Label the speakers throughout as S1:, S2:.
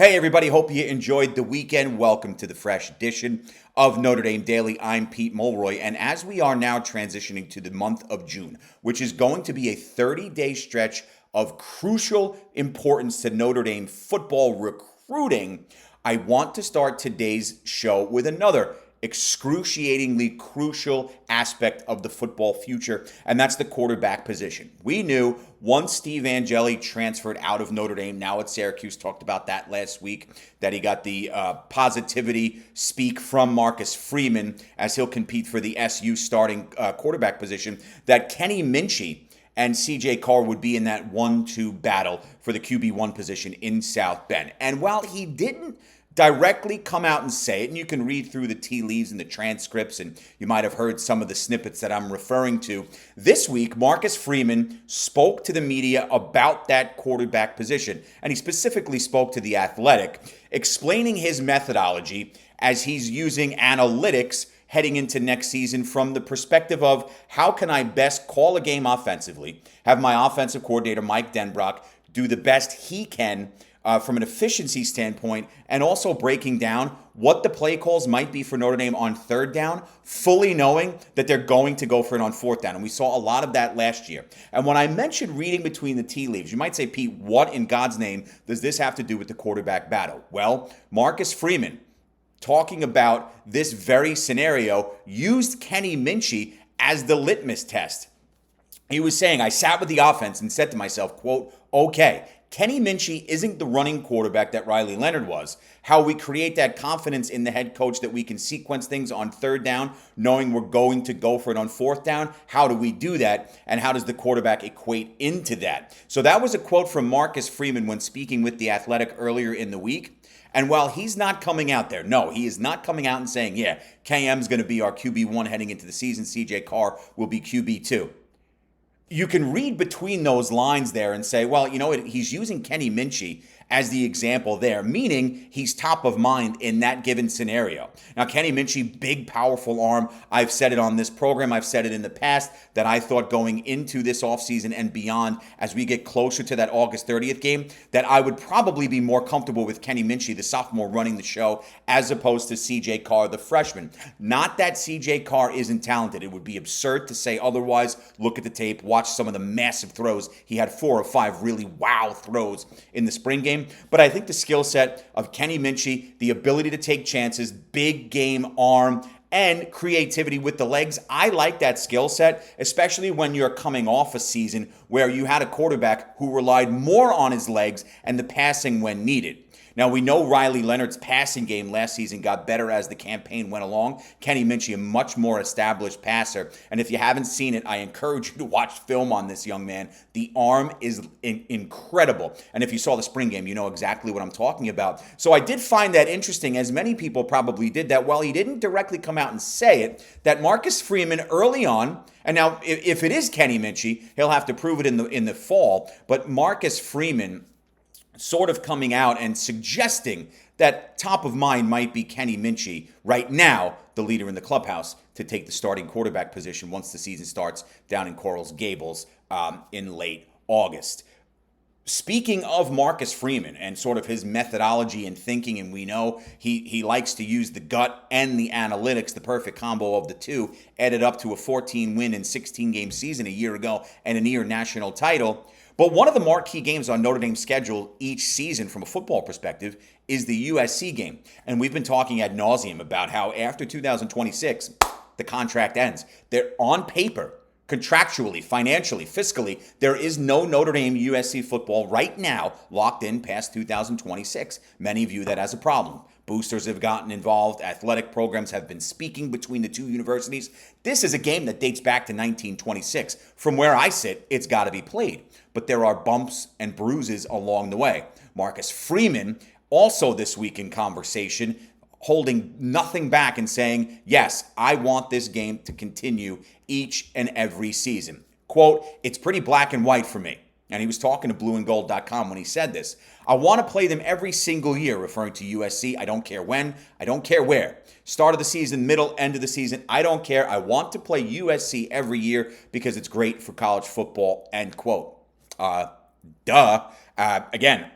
S1: Hey, everybody. Hope you enjoyed the weekend. Welcome to the fresh edition of Notre Dame Daily. I'm Pete Mulroy. And as we are now transitioning to the month of June, which is going to be a 30-day stretch of crucial importance to Notre Dame football recruiting, I want to start today's show with another excruciatingly crucial aspect of the football future, and that's the quarterback position. We knew once Steve Angeli transferred out of Notre Dame, now at Syracuse, talked about that last week, that he got the positivity speak from Marcus Freeman as he'll compete for the SU starting quarterback position, that Kenny Minchey and C.J. Carr would be in that 1-2 battle for the QB1 position in South Bend. And while he didn't directly come out and say it, and you can read through the tea leaves and the transcripts, and you might have heard some of the snippets that I'm referring to. This week, Marcus Freeman spoke to the media about that quarterback position, and he specifically spoke to The Athletic, explaining his methodology as he's using analytics heading into next season from the perspective of how can I best call a game offensively, have my offensive coordinator, Mike Denbrock, do the best he can from an efficiency standpoint, and also breaking down what the play calls might be for Notre Dame on third down, fully knowing that they're going to go for it on fourth down. And we saw a lot of that last year. And when I mentioned reading between the tea leaves, you might say, Pete, what in God's name does this have to do with the quarterback battle? Well, Marcus Freeman, talking about this very scenario, used Kenny Minchey as the litmus test. He was saying, I sat with the offense and said to myself, quote, okay, Kenny Minchey isn't the running quarterback that Riley Leonard was. How we create that confidence in the head coach that we can sequence things on third down, knowing we're going to go for it on fourth down. How do we do that? And how does the quarterback equate into that? So that was a quote from Marcus Freeman when speaking with The Athletic earlier in the week. And while he's not coming out there, no, he is not coming out and saying, yeah, KM's going to be our QB1 heading into the season. CJ Carr will be QB2. You can read between those lines there and say, well, you know what, he's using Kenny Minchey as the example there, meaning he's top of mind in that given scenario. Now, Kenny Minchey, big, powerful arm. I've said it on this program. I've said it in the past that I thought going into this offseason and beyond, as we get closer to that August 30th game, that I would probably be more comfortable with Kenny Minchey, the sophomore, running the show, as opposed to C.J. Carr, the freshman. Not that C.J. Carr isn't talented. It would be absurd to say otherwise. Look at the tape. Watch some of the massive throws. He had 4 or 5 really wow throws in the spring game. But I think the skill set of Kenny Minchey, the ability to take chances, big game arm, and creativity with the legs, I like that skill set, especially when you're coming off a season where you had a quarterback who relied more on his legs and the passing when needed. Now, we know Riley Leonard's passing game last season got better as the campaign went along. Kenny Minchey, a much more established passer. And if you haven't seen it, I encourage you to watch film on this young man. The arm is incredible. And if you saw the spring game, you know exactly what I'm talking about. So I did find that interesting, as many people probably did, that while he didn't directly come out and say it, that Marcus Freeman early on, and now if it is Kenny Minchey, he'll have to prove it in the fall, but Marcus Freeman sort of coming out and suggesting that top of mind might be Kenny Minchey, right now the leader in the clubhouse, to take the starting quarterback position once the season starts down in Corals Gables in late August. Speaking of Marcus Freeman and sort of his methodology and thinking, and we know he likes to use the gut and the analytics, the perfect combo of the two, added up to a 14-win and 16-game season a year ago and a near national title. But one of the marquee games on Notre Dame's schedule each season from a football perspective is the USC game. And we've been talking ad nauseum about how after 2026, the contract ends. They're on paper, contractually, financially, fiscally, there is no Notre Dame USC football right now locked in past 2026. Many view that as a problem. Boosters have gotten involved. Athletic programs have been speaking between the two universities. This is a game that dates back to 1926. From where I sit, it's got to be played. But there are bumps and bruises along the way. Marcus Freeman, also this week in conversation, holding nothing back and saying, yes, I want this game to continue each and every season. Quote, it's pretty black and white for me. And he was talking to blueandgold.com when he said this. I want to play them every single year, referring to USC. I don't care when. I don't care where. Start of the season, middle, end of the season. I don't care. I want to play USC every year because it's great for college football, end quote. Again,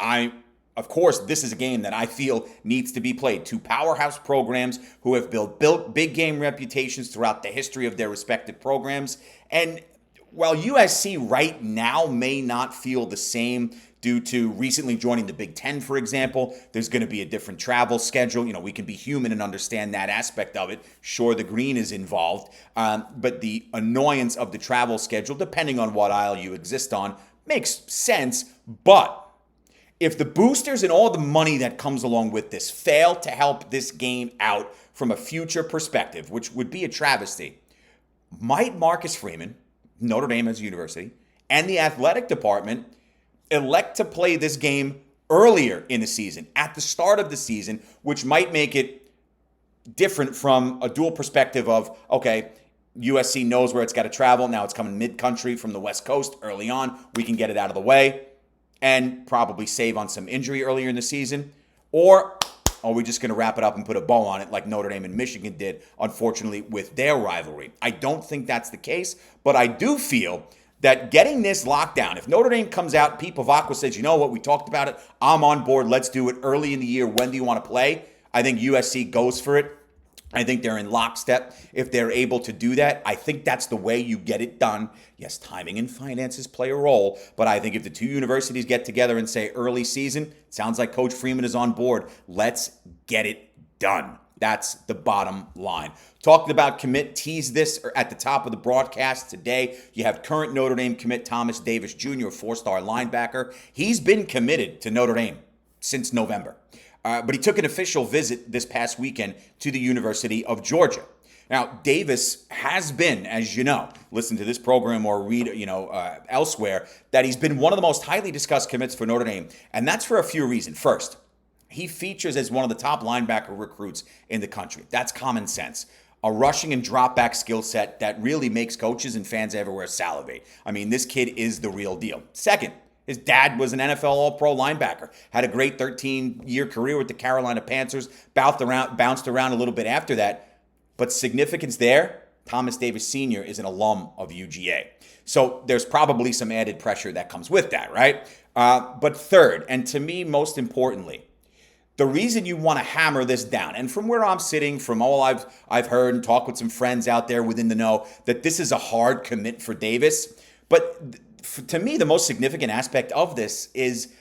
S1: I of course, this is a game that I feel needs to be played. Two powerhouse programs who have built big game reputations throughout the history of their respective programs. And while USC right now may not feel the same due to recently joining the Big Ten, for example, there's going to be a different travel schedule. We can be human and understand that aspect of it. Sure, the green is involved, but the annoyance of the travel schedule, depending on what aisle you exist on, makes sense. But if the boosters and all the money that comes along with this fail to help this game out from a future perspective, which would be a travesty, might Marcus Freeman, Notre Dame as a university, and the athletic department elect to play this game earlier in the season, at the start of the season, which might make it different from a dual perspective of, okay, USC knows where it's got to travel. Now it's coming mid-country from the West Coast early on. We can get it out of the way and probably save on some injury earlier in the season. Or are we just going to wrap it up and put a bow on it like Notre Dame and Michigan did, unfortunately, with their rivalry? I don't think that's the case, but I do feel that getting this locked down, if Notre Dame comes out, Pete Pavakwa says, you know what, we talked about it, I'm on board, let's do it early in the year, when do you want to play? I think USC goes for it. I think they're in lockstep if they're able to do that. I think that's the way you get it done. Yes, timing and finances play a role, but I think if the two universities get together and say early season, sounds like Coach Freeman is on board. Let's get it done. That's the bottom line. Talking about commit, tease this at the top of the broadcast today. You have current Notre Dame commit Thomas Davis Jr., a four-star linebacker. He's been committed to Notre Dame since November. But he took an official visit this past weekend to the University of Georgia. Now, Davis has been, as you know, listen to this program or read, elsewhere, that he's been one of the most highly discussed commits for Notre Dame. And that's for a few reasons. First, he features as one of the top linebacker recruits in the country. That's common sense. A rushing and drop back skill set that really makes coaches and fans everywhere salivate. I mean, this kid is the real deal. Second, his dad was an NFL All-Pro linebacker, had a great 13-year career with the Carolina Panthers, bounced around a little bit after that. But significance there, Thomas Davis Sr. is an alum of UGA. So there's probably some added pressure that comes with that, right? But third, and to me most importantly, the reason you want to hammer this down, and from where I'm sitting, from all I've heard and talked with some friends out there within the know, that this is a hard commit for Davis. But to me, the most significant aspect of this is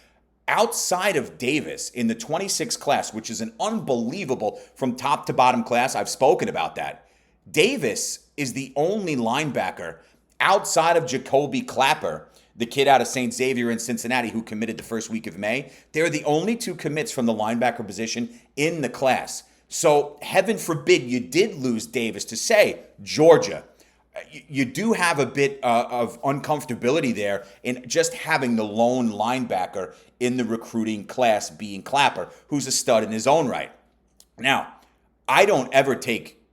S1: outside of Davis in the 26 class, which is an unbelievable from top to bottom class. I've spoken about that. Davis is the only linebacker outside of Jacoby Clapper, the kid out of St. Xavier in Cincinnati who committed the first week of May. They're the only two commits from the linebacker position in the class. So heaven forbid you did lose Davis to, say, Georgia. You do have a bit of uncomfortability there in just having the lone linebacker in the recruiting class being Clapper, who's a stud in his own right. Now, I don't ever take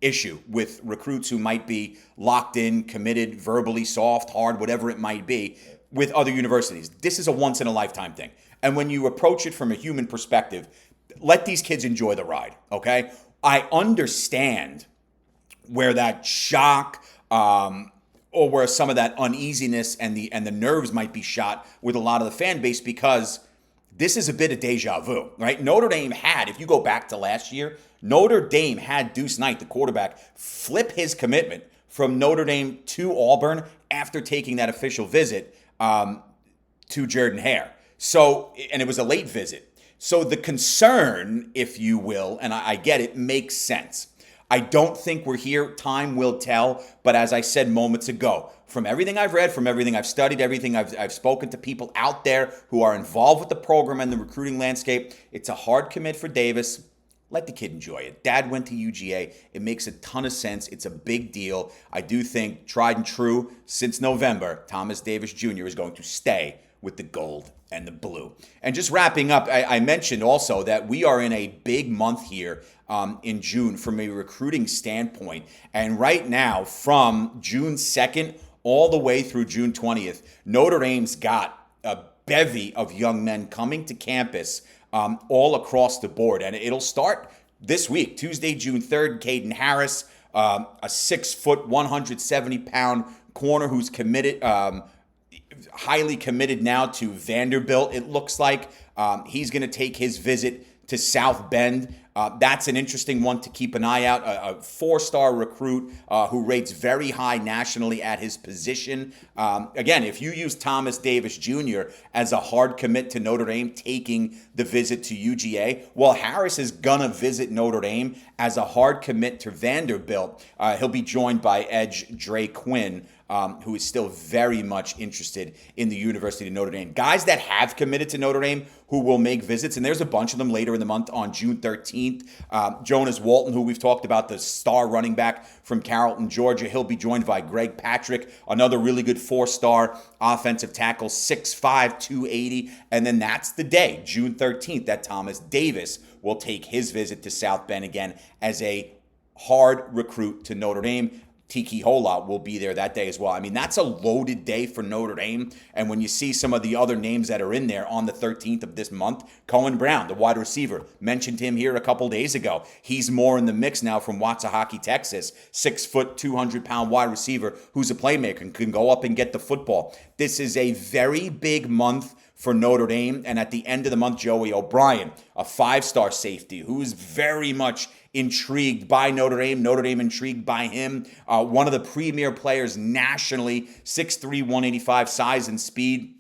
S1: issue with recruits who might be locked in, committed, verbally soft, hard, whatever it might be, with other universities. This is a once-in-a-lifetime thing. And when you approach it from a human perspective, let these kids enjoy the ride, okay? I understand where that shock or where some of that uneasiness and the nerves might be shot with a lot of the fan base, because this is a bit of deja vu, right? Notre Dame had, if you go back to last year, Notre Dame had Deuce Knight, the quarterback, flip his commitment from Notre Dame to Auburn after taking that official visit to Jordan Hare. So, and it was a late visit. So the concern, if you will, and I get it, makes sense. I don't think we're here. Time will tell. But as I said moments ago, from everything I've read, from everything I've studied, everything I've spoken to people out there who are involved with the program and the recruiting landscape, it's a hard commit for Davis. Let the kid enjoy it. Dad went to UGA. It makes a ton of sense. It's a big deal. I do think tried and true since November, Thomas Davis Jr. is going to stay with the gold and the blue. And just wrapping up, I mentioned also that we are in a big month here in June from a recruiting standpoint. And right now, from June 2nd all the way through June 20th, Notre Dame's got a bevy of young men coming to campus all across the board. And it'll start this week, Tuesday, June 3rd, Caden Harris, a 6 foot, 170-pound corner who's committed, highly committed now to Vanderbilt, it looks like. He's going to take his visit to South Bend. That's an interesting one to keep an eye out. A four-star recruit who rates very high nationally at his position. Again, if you use Thomas Davis Jr. as a hard commit to Notre Dame taking the visit to UGA, well, Harris is going to visit Notre Dame as a hard commit to Vanderbilt. He'll be joined by edge Dre Quinn, who is still very much interested in the University of Notre Dame. Guys that have committed to Notre Dame who will make visits, and there's a bunch of them later in the month on June 13th. Jonas Walton, who we've talked about, the star running back from Carrollton, Georgia. He'll be joined by Greg Patrick, another really good four-star offensive tackle, 6'5", 280. And then that's the day, June 13th, that Thomas Davis will take his visit to South Bend again as a hard recruit to Notre Dame. Tiki Hola will be there that day as well. I mean, that's a loaded day for Notre Dame. And when you see some of the other names that are in there on the 13th of this month, Cohen Brown, the wide receiver, mentioned him here a couple days ago. He's more in the mix now from Waxahachie, Texas. 6 foot, 200-pound wide receiver who's a playmaker and can go up and get the football. This is a very big month for Notre Dame. And at the end of the month, Joey O'Brien, a 5-star safety who's very much intrigued by Notre Dame intrigued by him. One of the premier players nationally, 6'3", 185 size and speed.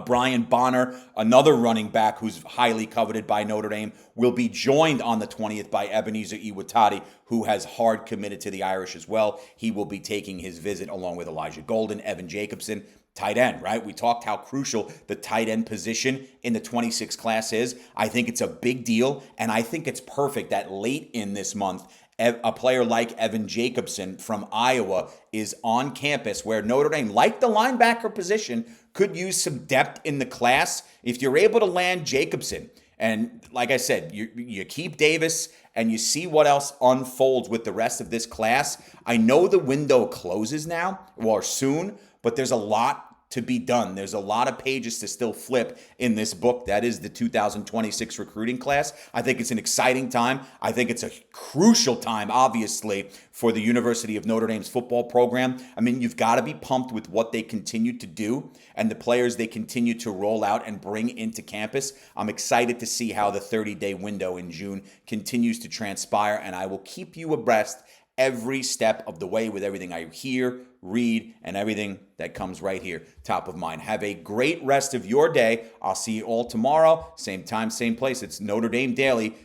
S1: Brian Bonner, another running back who's highly coveted by Notre Dame, will be joined on the 20th by Ebenezer Iwatati, who has hard committed to the Irish as well. He will be taking his visit along with Elijah Golden, Evan Jacobson. Tight end, right? We talked how crucial the tight end position in the 26 class is. I think it's a big deal, and I think it's perfect that late in this month, a player like Evan Jacobson from Iowa is on campus where Notre Dame, like the linebacker position, could use some depth in the class. If you're able to land Jacobson, and like I said, you keep Davis and you see what else unfolds with the rest of this class. I know the window closes now, or soon, but there's a lot to be done. There's a lot of pages to still flip in this book. That is the 2026 recruiting class. I think it's an exciting time. I think it's a crucial time, obviously, for the University of Notre Dame's football program. I mean, you've got to be pumped with what they continue to do and the players they continue to roll out and bring into campus. I'm excited to see how the 30-day window in June continues to transpire, and I will keep you abreast every step of the way with everything I hear, read, and everything that comes right here, top of mind. Have a great rest of your day. I'll see you all tomorrow, same time, same place. It's Notre Dame Daily,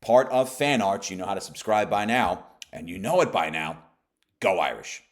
S1: part of Fan Arts. You know how to subscribe by now, and you know it by now. Go Irish.